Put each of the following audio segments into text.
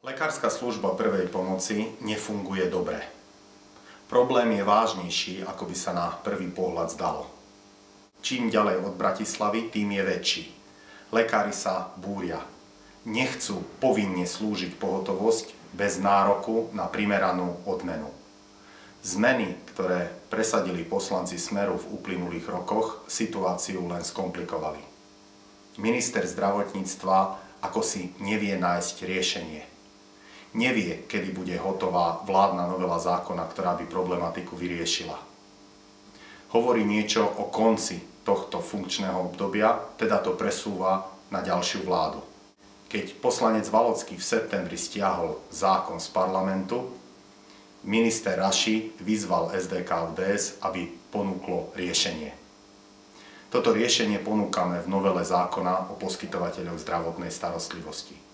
Lekárska služba prvej pomoci nefunguje dobre. Problém je vážnejší, ako by sa na prvý pohľad zdalo. Čím ďalej od Bratislavy, tým je väčší. Lekári sa búria. Nechcú povinne slúžiť pohotovosť bez nároku na primeranú odmenu. Zmeny, ktoré presadili poslanci Smeru v uplynulých rokoch, situáciu len skomplikovali. Minister zdravotníctva akosi nevie nájsť riešenie. Nevie, kedy bude hotová vládna novela zákona, ktorá by problematiku vyriešila. Hovorí niečo o konci tohto funkčného obdobia, teda to presúva na ďalšiu vládu. Keď poslanec Valocký v septembri stiahol zákon z parlamentu, minister Raši vyzval SDK-UDS, aby ponúklo riešenie. Toto riešenie ponúkame v novele zákona o poskytovateľoch zdravotnej starostlivosti.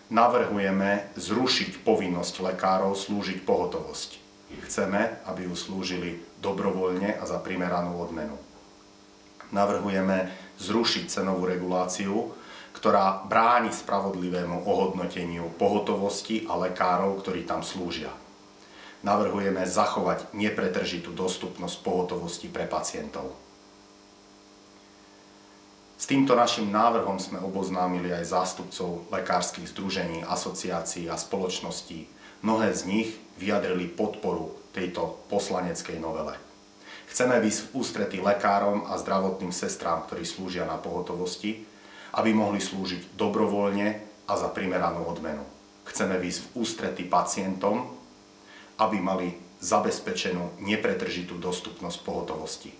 Navrhujeme zrušiť povinnosť lekárov slúžiť pohotovosť. Chceme, aby ju slúžili dobrovoľne a za primeranú odmenu. Navrhujeme zrušiť cenovú reguláciu, ktorá bráni spravodlivému ohodnoteniu pohotovosti a lekárov, ktorí tam slúžia. Navrhujeme zachovať nepretržitú dostupnosť pohotovosti pre pacientov. S týmto našim návrhom sme oboznámili aj zástupcov lekárskych združení, asociácií a spoločností. Mnohé z nich vyjadrili podporu tejto poslaneckej novele. Chceme výjsť v ústrety lekárom a zdravotným sestrám, ktorí slúžia na pohotovosti, aby mohli slúžiť dobrovoľne a za primeranú odmenu. Chceme výjsť v ústrety pacientom, aby mali zabezpečenú nepretržitú dostupnosť pohotovosti.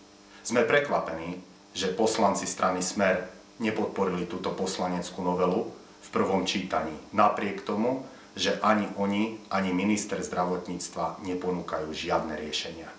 Sme prekvapení, že poslanci strany Smer nepodporili túto poslaneckú novelu v prvom čítaní. Napriek tomu, že ani oni, ani minister zdravotníctva neponúkajú žiadne riešenia.